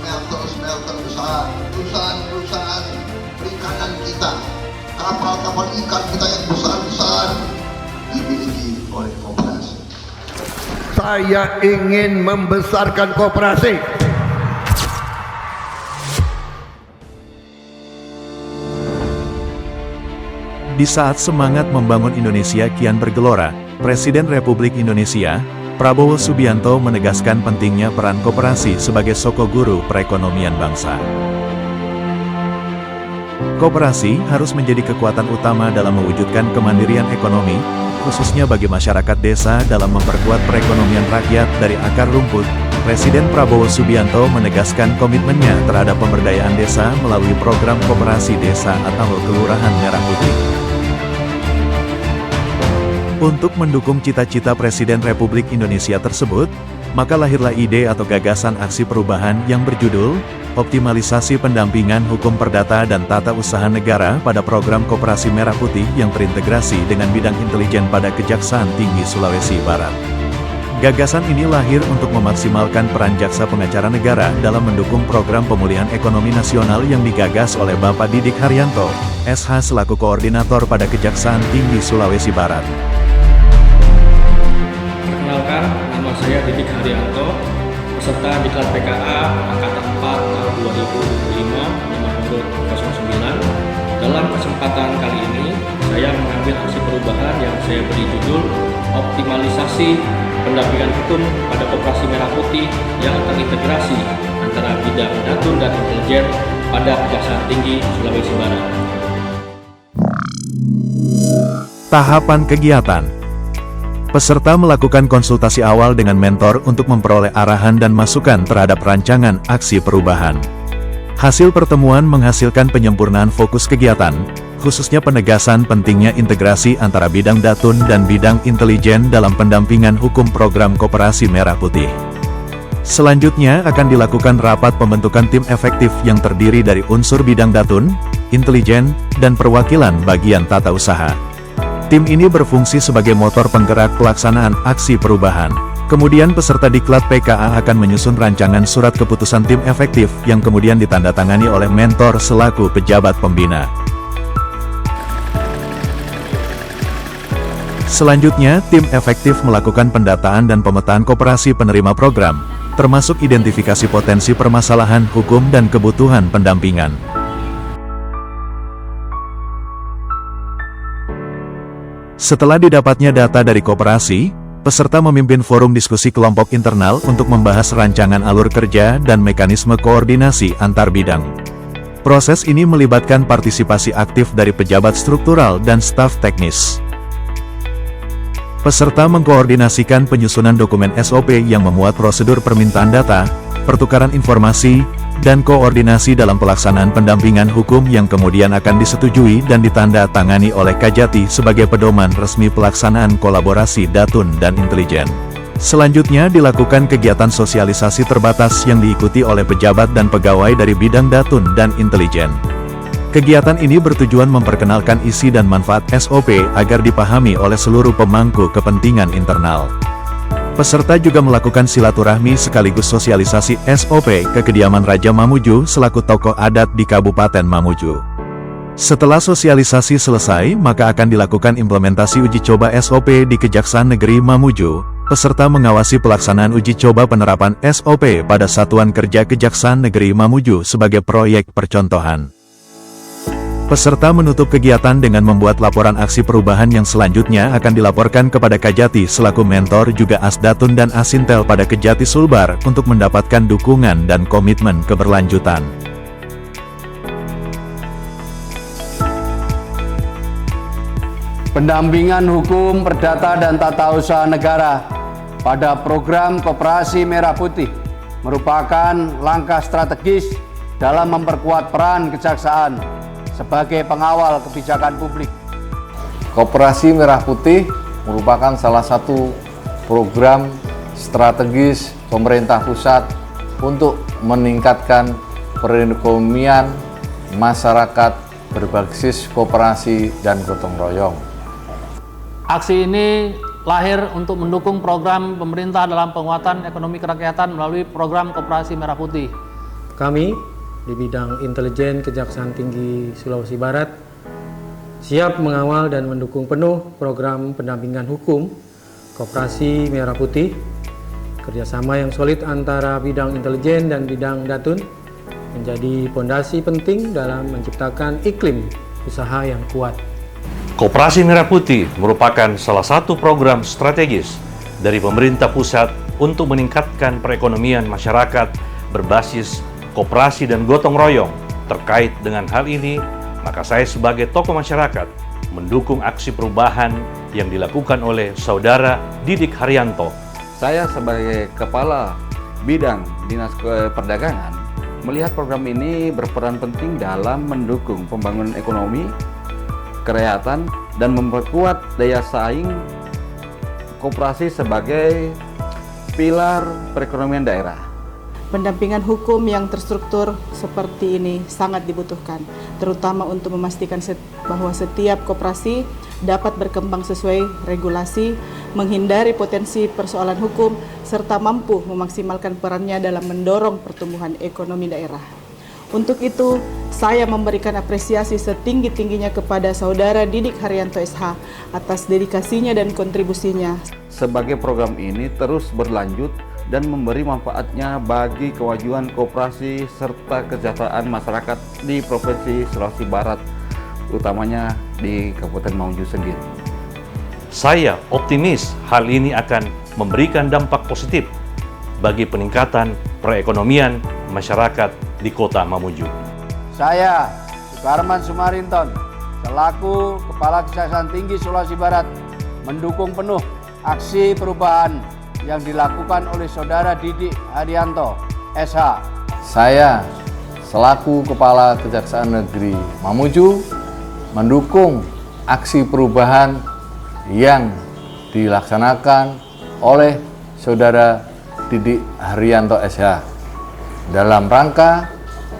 smelter-smelter besar, perusahaan-perusahaan perikanan kita, kapal-kapal ikan kita yang besar-besar dimiliki oleh koperasi. Saya ingin membesarkan koperasi. Di saat semangat membangun Indonesia kian bergelora, Presiden Republik Indonesia, Prabowo Subianto menegaskan pentingnya peran koperasi sebagai sokoguru perekonomian bangsa. Koperasi harus menjadi kekuatan utama dalam mewujudkan kemandirian ekonomi, khususnya bagi masyarakat desa dalam memperkuat perekonomian rakyat dari akar rumput. Presiden Prabowo Subianto menegaskan komitmennya terhadap pemberdayaan desa melalui program koperasi desa atau Kelurahan Merah Putih. Untuk mendukung cita-cita Presiden Republik Indonesia tersebut, maka lahirlah ide atau gagasan aksi perubahan yang berjudul Optimalisasi Pendampingan Hukum Perdata dan Tata Usaha Negara pada Program Koperasi Merah Putih yang terintegrasi dengan bidang intelijen pada Kejaksaan Tinggi Sulawesi Barat. Gagasan ini lahir untuk memaksimalkan peran Jaksa Pengacara Negara dalam mendukung program pemulihan ekonomi nasional yang digagas oleh Bapak Didik Haryanto, SH selaku koordinator pada Kejaksaan Tinggi Sulawesi Barat. Perkenalkan, nama saya Didik Haryanto, peserta Diklat PKA Angkatan 4 tahun 2025 nomor urut 09. Dalam kesempatan kali ini, saya mengambil aksi perubahan yang saya beri judul Optimalisasi Pendampingan Hukum pada Koperasi Merah Putih yang terintegrasi antara bidang datun dan intelijen pada Kejaksaan Tinggi Sulawesi Barat. Tahapan kegiatan. Peserta melakukan konsultasi awal dengan mentor untuk memperoleh arahan dan masukan terhadap rancangan aksi perubahan. Hasil pertemuan menghasilkan penyempurnaan fokus kegiatan, khususnya penegasan pentingnya integrasi antara bidang datun dan bidang intelijen dalam pendampingan hukum program Koperasi Merah Putih. Selanjutnya akan dilakukan rapat pembentukan tim efektif yang terdiri dari unsur bidang datun, intelijen, dan perwakilan bagian tata usaha. Tim ini berfungsi sebagai motor penggerak pelaksanaan aksi perubahan. Kemudian peserta Diklat PKA akan menyusun rancangan surat keputusan tim efektif yang kemudian ditandatangani oleh mentor selaku pejabat pembina. Selanjutnya, tim efektif melakukan pendataan dan pemetaan koperasi penerima program, termasuk identifikasi potensi permasalahan hukum dan kebutuhan pendampingan. Setelah didapatnya data dari koperasi, peserta memimpin forum diskusi kelompok internal untuk membahas rancangan alur kerja dan mekanisme koordinasi antar bidang. Proses ini melibatkan partisipasi aktif dari pejabat struktural dan staf teknis. Peserta mengkoordinasikan penyusunan dokumen SOP yang memuat prosedur permintaan data, pertukaran informasi, dan koordinasi dalam pelaksanaan pendampingan hukum yang kemudian akan disetujui dan ditanda tangani oleh Kajati sebagai pedoman resmi pelaksanaan kolaborasi datun dan intelijen. Selanjutnya dilakukan kegiatan sosialisasi terbatas yang diikuti oleh pejabat dan pegawai dari bidang datun dan intelijen. Kegiatan ini bertujuan memperkenalkan isi dan manfaat SOP agar dipahami oleh seluruh pemangku kepentingan internal. Peserta juga melakukan silaturahmi sekaligus sosialisasi SOP ke kediaman Raja Mamuju selaku tokoh adat di Kabupaten Mamuju. Setelah sosialisasi selesai, maka akan dilakukan implementasi uji coba SOP di Kejaksaan Negeri Mamuju. Peserta mengawasi pelaksanaan uji coba penerapan SOP pada Satuan Kerja Kejaksaan Negeri Mamuju sebagai proyek percontohan. Peserta menutup kegiatan dengan membuat laporan aksi perubahan yang selanjutnya akan dilaporkan kepada Kajati selaku mentor juga Asdatun dan Asintel pada Kejati Sulbar untuk mendapatkan dukungan dan komitmen keberlanjutan. Pendampingan hukum perdata dan tata usaha negara pada program Koperasi Merah Putih merupakan langkah strategis dalam memperkuat peran kejaksaan sebagai pengawal kebijakan publik. Koperasi Merah Putih merupakan salah satu program strategis pemerintah pusat untuk meningkatkan perekonomian masyarakat berbasis koperasi dan gotong royong. Aksi ini lahir untuk mendukung program pemerintah dalam penguatan ekonomi kerakyatan melalui program Koperasi Merah Putih. Kami di bidang intelijen Kejaksaan Tinggi Sulawesi Barat siap mengawal dan mendukung penuh program pendampingan hukum Koperasi Merah Putih. Kerjasama yang solid antara bidang intelijen dan bidang datun menjadi fondasi penting dalam menciptakan iklim usaha yang kuat. Koperasi Merah Putih merupakan salah satu program strategis dari pemerintah pusat untuk meningkatkan perekonomian masyarakat berbasis koperasi dan gotong royong. Terkait dengan hal ini, maka saya sebagai tokoh masyarakat mendukung aksi perubahan yang dilakukan oleh Saudara Didik Haryanto. Saya sebagai Kepala Bidang Dinas Perdagangan melihat program ini berperan penting dalam mendukung pembangunan ekonomi, kerakyatan, dan memperkuat daya saing koperasi sebagai pilar perekonomian daerah. Pendampingan hukum yang terstruktur seperti ini sangat dibutuhkan, terutama untuk memastikan bahwa setiap koperasi dapat berkembang sesuai regulasi, menghindari potensi persoalan hukum, serta mampu memaksimalkan perannya dalam mendorong pertumbuhan ekonomi daerah. Untuk itu, saya memberikan apresiasi setinggi-tingginya kepada Saudara Didik Haryanto SH atas dedikasinya dan kontribusinya. Sebagai program ini terus berlanjut dan memberi manfaatnya bagi kemajuan koperasi serta kesejahteraan masyarakat di Provinsi Sulawesi Barat, utamanya di Kabupaten Mamuju sendiri. Saya optimis hal ini akan memberikan dampak positif bagi peningkatan perekonomian masyarakat di Kota Mamuju. Saya, Sukarman Sumarinton, selaku Kepala Kejaksaan Tinggi Sulawesi Barat, mendukung penuh aksi perubahan yang dilakukan oleh Saudara Didik Haryanto, SH. Saya, selaku Kepala Kejaksaan Negeri Mamuju, mendukung aksi perubahan yang dilaksanakan oleh Saudara Didik Haryanto, SH dalam rangka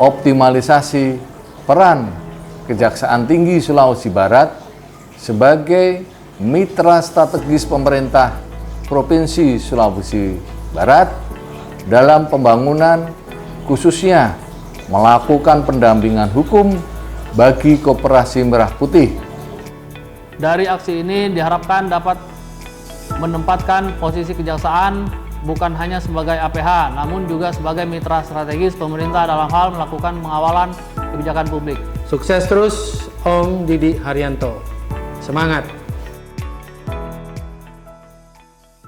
optimalisasi peran Kejaksaan Tinggi Sulawesi Barat sebagai mitra strategis pemerintah Provinsi Sulawesi Barat dalam pembangunan, khususnya melakukan pendampingan hukum bagi Koperasi Merah Putih. Dari aksi ini diharapkan dapat menempatkan posisi kejaksaan bukan hanya sebagai APH, namun juga sebagai mitra strategis pemerintah dalam hal melakukan pengawalan kebijakan publik. Sukses terus Om Didik Haryanto. Semangat!